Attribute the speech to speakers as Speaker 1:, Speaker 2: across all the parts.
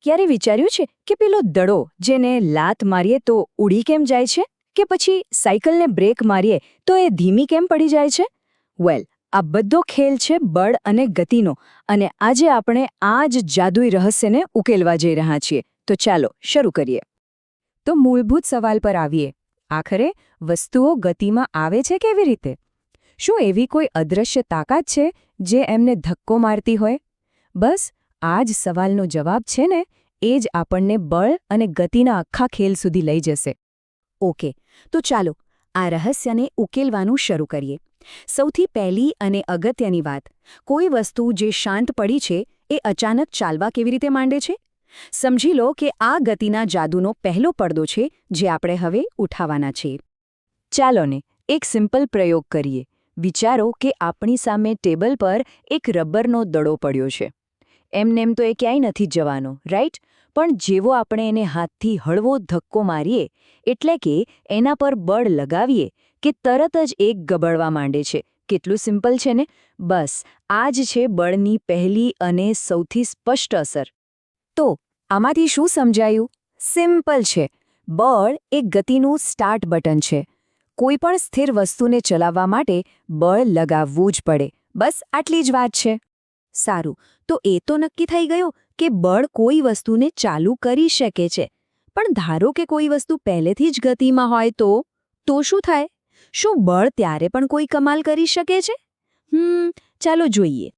Speaker 1: ક્યારે વિચાર્યું છે કે પેલો દડો જેને લાત મારીએ તો ઉડી કેમ જાય છે કે પછી સાયકલને બ્રેક મારીએ તો એ ધીમી કેમ પડી જાય છે? વેલ, આ બધો ખેલ છે બળ અને ગતિનો, અને આજે આપણે આ જ જાદુઈ રહસ્યને ઉકેલવા જઈ રહ્યા છીએ. તો ચાલો શરૂ કરીએ.
Speaker 2: તો મૂળભૂત સવાલ પર આવીએ. આખરે વસ્તુઓ ગતિમાં આવે છે કેવી રીતે? શું એવી કોઈ અદૃશ્ય તાકાત છે જે એમને ધક્કો મારતી હોય? બસ આ જ સવાલનો જવાબ છે ને, એ જ આપણને બળ અને ગતિના આખા ખેલ સુધી લઈ જશે.
Speaker 1: ઓકે, તો ચાલો આ રહસ્યને ઉકેલવાનું શરૂ કરીએ. સૌથી પહેલી અને અગત્યની વાત, કોઈ વસ્તુ જે શાંત પડી છે એ અચાનક ચાલવા કેવી રીતે માંડે છે? સમજી લો કે આ ગતિના જાદુનો પહેલો પડદો છે જે આપણે હવે ઉઠાવવાના છીએ. ચાલો ને એક સિમ્પલ પ્રયોગ કરીએ. વિચારો કે આપણી સામે ટેબલ પર એક રબરનો દડો પડ્યો છે. એમનેમ તો એ ક્યાંય નથી જવાનો, રાઈટ? પણ જેવો આપણે એને હાથથી હળવો ધક્કો મારીએ, એટલે કે એના પર બળ લગાવીએ, કે તરત જ એક ગબડવા માંડે છે. કેટલું સિમ્પલ છે ને! બસ આ જ છે બળની પહેલી અને સૌથી સ્પષ્ટ અસર. તો આમાંથી શું સમજાયું? સિમ્પલ છે. બળ એ ગતિનું સ્ટાર્ટ બટન છે. કોઈપણ સ્થિર વસ્તુને ચલાવવા માટે બળ લગાવવું જ પડે. બસ આટલી જ વાત છે. સારું, તો એ તો નક્કી થઈ ગયું કે બળ કોઈ વસ્તુને ચાલુ કરી શકે છે. પણ ધારો કે કોઈ વસ્તુ પહેલેથી જ ગતિમાં હોય તો શું થાય? શું બળ ત્યારે પણ કોઈ કમાલ કરી શકે છે? ચાલો જોઈએ.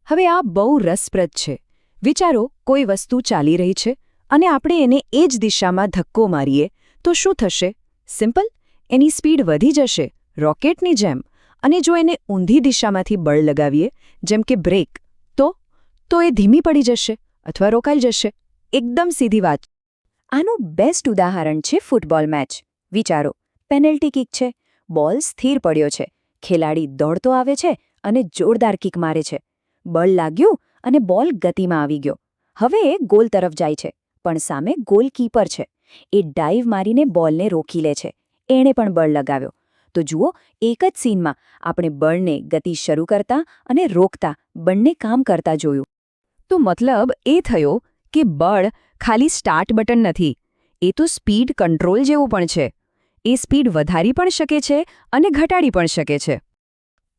Speaker 1: હવે આ બહુ રસપ્રદ છે. વિચારો, કોઈ વસ્તુ ચાલી રહી છે અને આપણે એને એ જ દિશામાં ધક્કો મારીએ તો શું થશે? સિમ્પલ, એની સ્પીડ વધી જશે, રોકેટની જેમ. અને જો એને ઊંધી દિશામાંથી બળ લગાવીએ, જેમ કે બ્રેક, તો એ ધીમી પડી જશે અથવા રોકાઈ જશે. એકદમ સીધી વાત. આનું બેસ્ટ ઉદાહરણ છે ફૂટબોલ મેચ. વિચારો, પેનલ્ટી કિક છે, બોલ સ્થિર પડ્યો છે, ખેલાડી દોડતો આવે છે અને જોરદાર કિક મારે છે. બળ લાગ્યું અને બોલ ગતિમાં આવી ગયો. હવે એ ગોલ તરફ જાય છે, પણ સામે ગોલકીપર છે. એ ડાઇવ મારીને બોલને રોકી લે છે. એણે પણ બળ લગાવ્યો. તો જુઓ, એક જ સીનમાં આપણે બળને ગતિ શરૂ કરતા અને રોકતા બંને કામ કરતા જોયું. તો મતલબ એ થયો કે બળ ખાલી સ્ટાર્ટ બટન નથી, એ તો સ્પીડ કંટ્રોલ જેવું પણ છે. એ સ્પીડ વધારી પણ શકે છે અને ઘટાડી પણ શકે છે.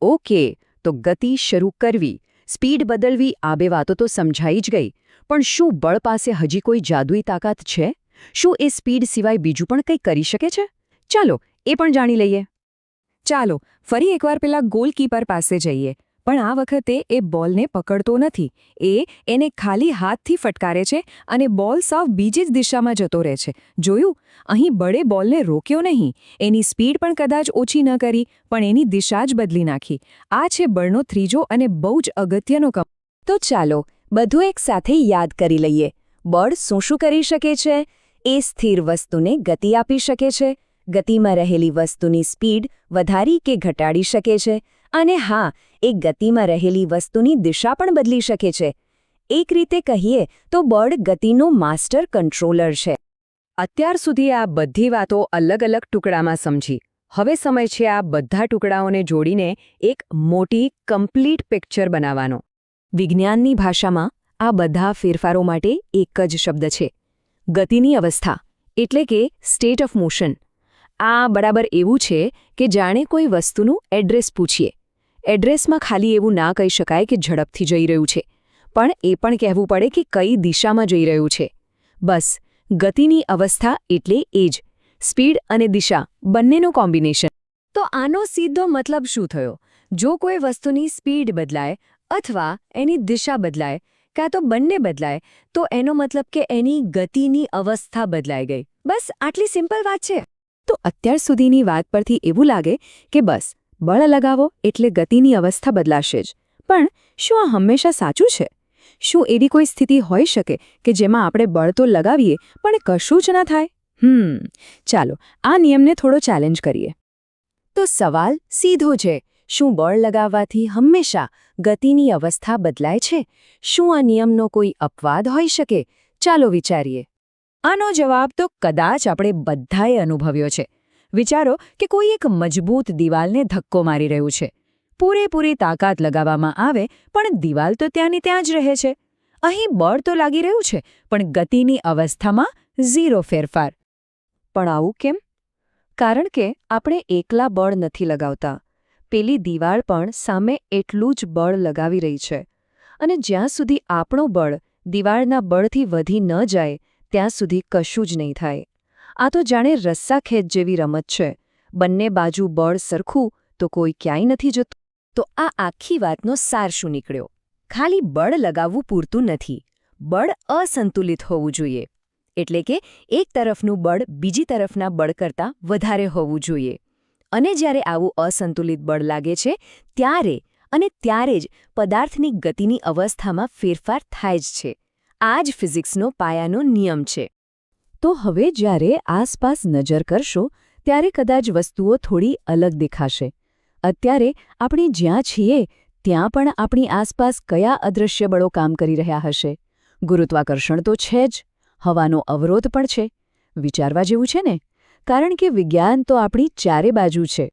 Speaker 1: ઓકે, તો ગતિ શરૂ કરવી, સ્પીડ બદલવી, આ બે વાતો તો સમજાઈ જ ગઈ. પણ શું બળ પાસે હજી કોઈ જાદુઈ તાકાત છે? શું એ સ્પીડ સિવાય બીજું પણ કંઈ કરી શકે છે? ચાલો એ પણ જાણી લઈએ. ચાલો ફરી એકવાર પેલા ગોલકીપર પાસે જઈએ. પણ આ વખતે એ બોલને પકડતો નથી. એને ખાલી હાથથી ફટકારે છે અને બોલ સાવ બીજી જ દિશામાં જતો રહે છે. જોયું? અહીં બળે બોલને રોક્યો નહીં. એની સ્પીડ પણ કદાચ ઓછી ન કરી, પણ એની દિશા જ બદલી નાખી. આ છે બળનો ત્રીજો અને બહુ જ અગત્યનો કામ. તો ચાલો બધું એક સાથે યાદ કરી લઈએ. બળ શું કરી શકે છે? એ સ્થિર વસ્તુને ગતિ આપી શકે છે, ગતિમાં રહેલી વસ્તુની સ્પીડ વધારી કે ઘટાડી શકે છે, અને હા, એ ગતિમાં રહેલી વસ્તુની દિશા પણ બદલી શકે છે. એક રીતે કહીએ તો બળ ગતિનું માસ્ટર કંટ્રોલર છે. અત્યાર સુધી આ બધી વાતો અલગ અલગ ટુકડામાં સમજી. હવે સમય છે આ બધા ટુકડાઓને જોડીને એક મોટી કમ્પ્લીટ પિક્ચર બનાવવાનો. વિજ્ઞાનની ભાષામાં આ બધા ફેરફારો માટે એક જ શબ્દ છે: ગતિની અવસ્થા, એટલે કે સ્ટેટ ઓફ મોશન. આ બરાબર એવું છે કે જાણે કોઈ વસ્તુનું એડ્રેસ પૂછીએ. એડ્રેસમાં ખાલી એવું ના કહી શકાય કે ઝડપથી જઈ રહ્યું છે, પણ એ પણ કહેવું પડે કે કઈ દિશામાં જઈ રહ્યું છે. બસ ગતિની અવસ્થા એટલે એ જ, સ્પીડ અને દિશા બંનેનું કોમ્બિનેશન. તો આનો સીધો મતલબ શું થયો? જો કોઈ વસ્તુની સ્પીડ બદલાય અથવા એની દિશા બદલાય, કાં તો બંને બદલાય, તો એનો મતલબ કે એની ગતિની અવસ્થા બદલાઈ ગઈ. બસ આટલી સિમ્પલ વાત છે. તો અત્યાર સુધીની વાત પરથી એવું લાગે કે બસ બળ લગાવો એટલે ગતિની અવસ્થા બદલાશે જ. પણ શું આ હંમેશા સાચું છે? શું એવી કોઈ સ્થિતિ હોઈ શકે કે જેમાં આપણે બળ તો લગાવીએ પણ કશું જ ન થાય? ચાલો આ નિયમને થોડો ચેલેન્જ કરીએ. તો સવાલ સીધો છે: શું બળ લગાવવાથી હંમેશા ગતિની અવસ્થા બદલાય છે? શું આ નિયમનો કોઈ અપવાદ હોઈ શકે? ચાલો વિચારીએ. આનો જવાબ તો કદાચ આપણે બધાએ અનુભવ્યો છે. વિચારો કે કોઈ એક મજબૂત દિવાલને ધક્કો મારી રહ્યું છે. પૂરેપૂરી તાકાત લગાવવામાં આવે પણ દિવાલ તો ત્યાંની ત્યાં જ રહે છે. અહીં બળ તો લાગી રહ્યું છે, પણ ગતિની અવસ્થામાં 0 ફેરફાર.
Speaker 2: પણ આવું કેમ? કારણ કે આપણે એકલા બળ નથી લગાવતા. પેલી દિવાળ પણ સામે એટલું જ બળ લગાવી રહી છે. અને જ્યાં સુધી આપણું બળ દિવાળના બળથી વધી ન જાય ત્યાં સુધી કશું જ નહીં થાય. આ તો જાણે રસ્સાખેંચ જેવી રમત છે. બંને બાજુ બળ સરખું તો કોઈ ક્યાંય નથી જતું.
Speaker 1: તો આ આખી વાતનો સાર શું નીકળ્યો? ખાલી બળ લગાવવું પૂરતું નથી. બળ અસંતુલિત હોવું જોઈએ. એટલે કે એક તરફનું બળ બીજી તરફના બળ કરતાં વધારે હોવું જોઈએ. અને જ્યારે આવું અસંતુલિત બળ લાગે છે ત્યારે જ પદાર્થની ગતિની અવસ્થામાં ફેરફાર થાય જ છે. આ જ ફિઝિક્સનો પાયાનો નિયમ છે.
Speaker 2: તો હવે જ્યારે આસપાસ નજર કરશો ત્યારે કદાચ વસ્તુઓ થોડી અલગ દેખાશે. અત્યારે આપણે જ્યાં છીએ ત્યાં પણ આપણી આસપાસ કયા અદૃશ્ય બળો કામ કરી રહ્યા હશે? ગુરુત્વાકર્ષણ તો છે જ, હવાનો અવરોધ પણ છે. વિચારવા જેવું છે ને? કારણ કે વિજ્ઞાન તો આપણી ચારે બાજુ છે.